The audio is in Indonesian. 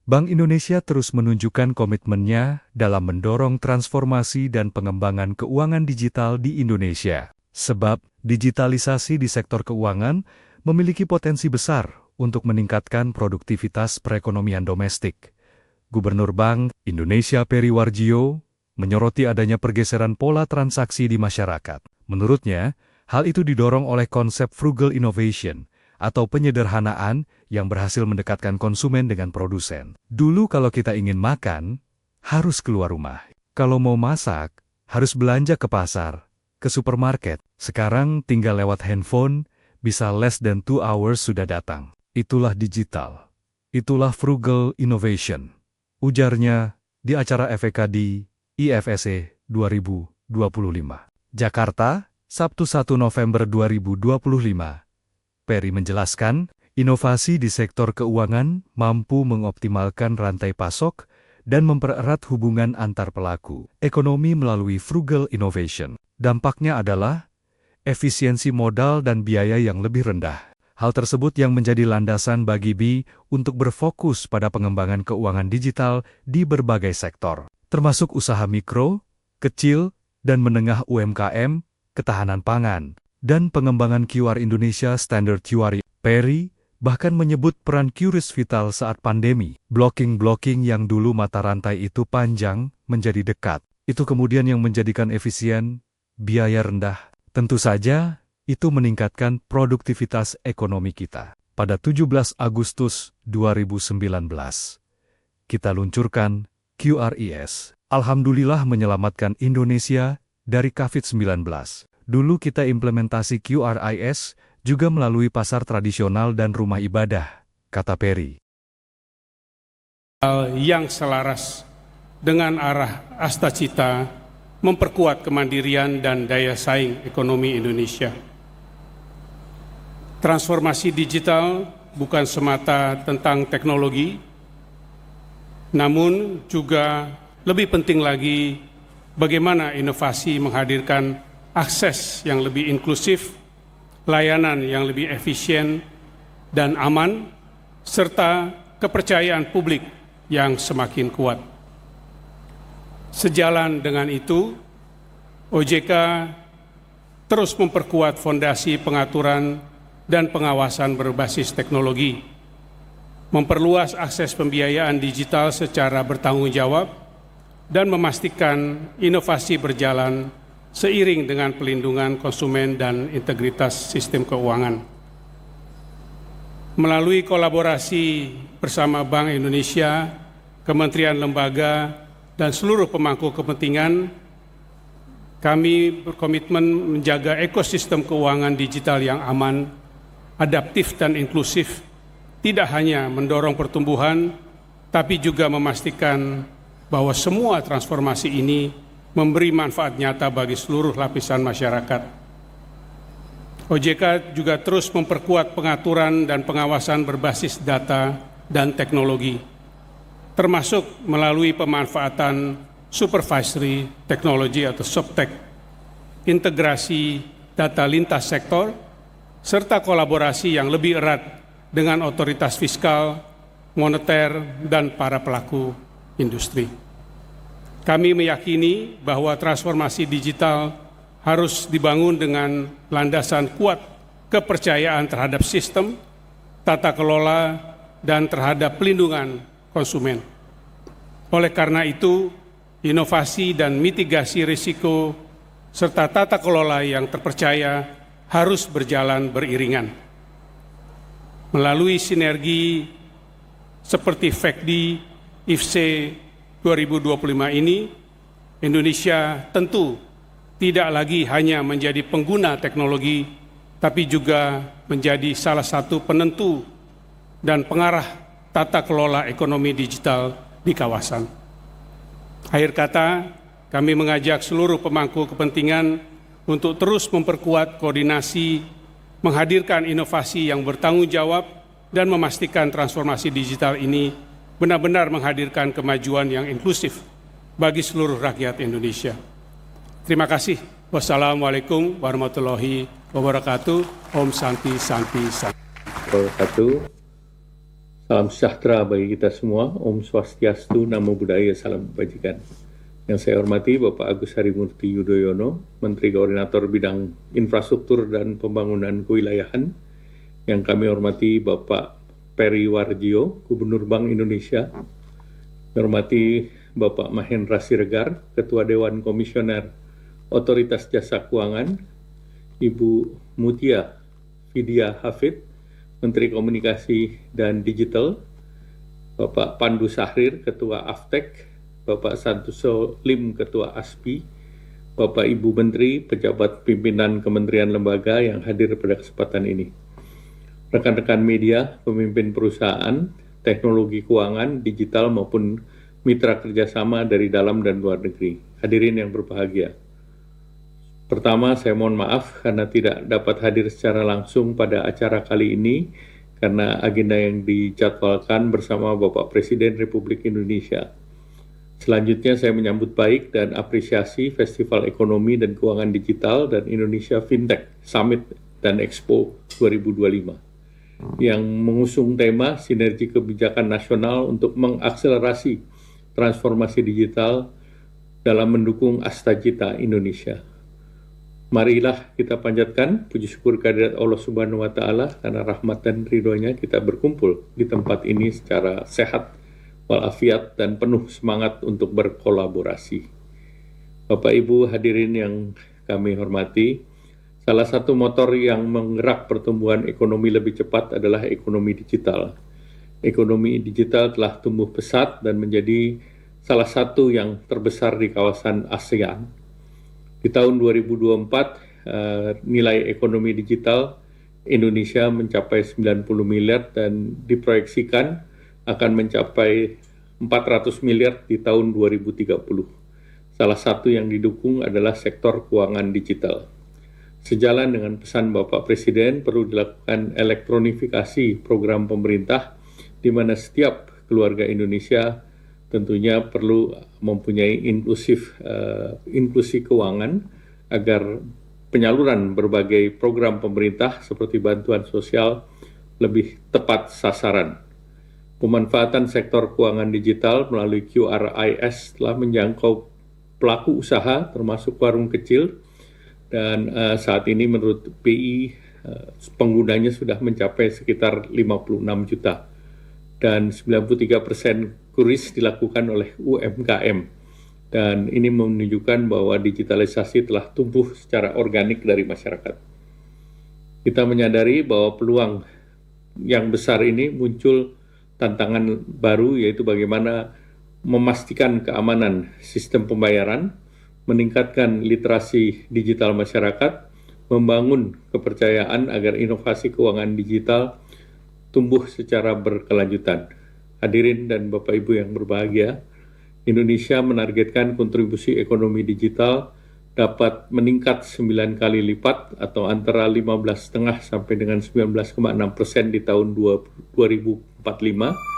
Bank Indonesia terus menunjukkan komitmennya dalam mendorong transformasi dan pengembangan keuangan digital di Indonesia. Sebab, digitalisasi di sektor keuangan memiliki potensi besar untuk meningkatkan produktivitas perekonomian domestik. Gubernur Bank Indonesia Peri Warjio menyoroti adanya pergeseran pola transaksi di masyarakat. Menurutnya, hal itu didorong oleh konsep frugal innovation atau penyederhanaan yang berhasil mendekatkan konsumen dengan produsen. Dulu kalau kita ingin makan, harus keluar rumah. Kalau mau masak, harus belanja ke pasar, ke supermarket. Sekarang tinggal lewat handphone, bisa less than 2 hours sudah datang. Itulah digital. Itulah frugal innovation. Ujarnya di acara FEKD IFSC 2025. Jakarta, Sabtu 1 November 2025. Peri menjelaskan, inovasi di sektor keuangan mampu mengoptimalkan rantai pasok dan mempererat hubungan antar pelaku ekonomi melalui frugal innovation. Dampaknya adalah efisiensi modal dan biaya yang lebih rendah. Hal tersebut yang menjadi landasan bagi BI untuk berfokus pada pengembangan keuangan digital di berbagai sektor, termasuk usaha mikro, kecil, dan menengah UMKM, ketahanan pangan, dan pengembangan QR Indonesia Standard QR. Peri bahkan menyebut peran QRIS vital saat pandemi. Blocking yang dulu mata rantai itu panjang menjadi dekat. Itu kemudian yang menjadikan efisien, biaya rendah. Tentu saja, itu meningkatkan produktivitas ekonomi kita. Pada 17 Agustus 2019, kita luncurkan QRIS. Alhamdulillah menyelamatkan Indonesia dari COVID-19. Dulu kita implementasi QRIS juga melalui pasar tradisional dan rumah ibadah, kata Peri. Yang selaras dengan arah Astacita memperkuat kemandirian dan daya saing ekonomi Indonesia. Transformasi digital bukan semata tentang teknologi, namun juga lebih penting lagi bagaimana inovasi menghadirkan akses yang lebih inklusif, layanan yang lebih efisien dan aman, serta kepercayaan publik yang semakin kuat. Sejalan dengan itu, OJK terus memperkuat fondasi pengaturan dan pengawasan berbasis teknologi, memperluas akses pembiayaan digital secara bertanggung jawab, dan memastikan inovasi berjalan seiring dengan pelindungan konsumen dan integritas sistem keuangan. Melalui kolaborasi bersama Bank Indonesia, Kementerian Lembaga, dan seluruh pemangku kepentingan, kami berkomitmen menjaga ekosistem keuangan digital yang aman, adaptif dan inklusif, tidak hanya mendorong pertumbuhan, tapi juga memastikan bahwa semua transformasi ini memberi manfaat nyata bagi seluruh lapisan masyarakat. OJK juga terus memperkuat pengaturan dan pengawasan berbasis data dan teknologi, termasuk melalui pemanfaatan supervisory technology atau SupTech, integrasi data lintas sektor, serta kolaborasi yang lebih erat dengan otoritas fiskal, moneter, dan para pelaku industri. Kami meyakini bahwa transformasi digital harus dibangun dengan landasan kuat kepercayaan terhadap sistem, tata kelola, dan terhadap pelindungan konsumen. Oleh karena itu, inovasi dan mitigasi risiko serta tata kelola yang terpercaya harus berjalan beriringan. Melalui sinergi seperti FEKD, IFSC 2025 ini, Indonesia tentu tidak lagi hanya menjadi pengguna teknologi, tapi juga menjadi salah satu penentu dan pengarah tata kelola ekonomi digital di kawasan. Akhir kata, kami mengajak seluruh pemangku kepentingan untuk terus memperkuat koordinasi, menghadirkan inovasi yang bertanggung jawab, dan memastikan transformasi digital ini benar-benar menghadirkan kemajuan yang inklusif bagi seluruh rakyat Indonesia. Terima kasih. Wassalamualaikum warahmatullahi wabarakatuh. Om Santi Santi Santi. Salam sejahtera bagi kita semua. Om Swastiastu, Namo Buddhaya, Salam Kebajikan. Yang saya hormati Bapak Agus Harimurti Yudhoyono, Menteri Koordinator Bidang Infrastruktur dan Pembangunan Kewilayahan. Yang kami hormati Bapak Peri Warjio, Gubernur Bank Indonesia. Yang hormati Bapak Mahendra Siregar, Ketua Dewan Komisioner Otoritas Jasa Keuangan. Ibu Mutia Vidya Hafid, Menteri Komunikasi dan Digital, Bapak Pandu Sahrir, Ketua Aftek, Bapak Santoso Lim, Ketua ASPI, Bapak Ibu Menteri, pejabat pimpinan kementerian lembaga yang hadir pada kesempatan ini, rekan-rekan media, pemimpin perusahaan, teknologi keuangan, digital maupun mitra kerjasama dari dalam dan luar negeri. Hadirin yang berbahagia. Pertama, saya mohon maaf karena tidak dapat hadir secara langsung pada acara kali ini karena agenda yang dijadwalkan bersama Bapak Presiden Republik Indonesia. Selanjutnya, saya menyambut baik dan apresiasi Festival Ekonomi dan Keuangan Digital dan Indonesia Fintech Summit dan Expo 2025 yang mengusung tema Sinergi Kebijakan Nasional untuk mengakselerasi transformasi digital dalam mendukung Astagita Indonesia. Marilah kita panjatkan puji syukur kehadirat Allah Subhanahu wa Ta'ala karena rahmat dan ridhonya kita berkumpul di tempat ini secara sehat, walafiat, dan penuh semangat untuk berkolaborasi. Bapak Ibu hadirin yang kami hormati, salah satu motor yang menggerak pertumbuhan ekonomi lebih cepat adalah ekonomi digital. Ekonomi digital telah tumbuh pesat dan menjadi salah satu yang terbesar di kawasan ASEAN. Di tahun 2024, nilai ekonomi digital Indonesia mencapai 90 miliar dan diproyeksikan akan mencapai 400 miliar di tahun 2030. Salah satu yang didukung adalah sektor keuangan digital. Sejalan dengan pesan Bapak Presiden, perlu dilakukan elektronifikasi program pemerintah di mana setiap keluarga Indonesia tentunya perlu mempunyai inklusi keuangan agar penyaluran berbagai program pemerintah seperti bantuan sosial lebih tepat sasaran. Pemanfaatan sektor keuangan digital melalui QRIS telah menjangkau pelaku usaha termasuk warung kecil dan saat ini menurut BI penggunanya sudah mencapai sekitar 56 juta dan 93% kuris dilakukan oleh UMKM dan ini menunjukkan bahwa digitalisasi telah tumbuh secara organik dari masyarakat. Kita menyadari bahwa peluang yang besar ini muncul tantangan baru yaitu bagaimana memastikan keamanan sistem pembayaran, meningkatkan literasi digital masyarakat, membangun kepercayaan agar inovasi keuangan digital tumbuh secara berkelanjutan. Hadirin dan Bapak Ibu yang berbahagia, Indonesia menargetkan kontribusi ekonomi digital dapat meningkat 9 kali lipat atau antara 15,5 sampai dengan 19,6% di tahun 2045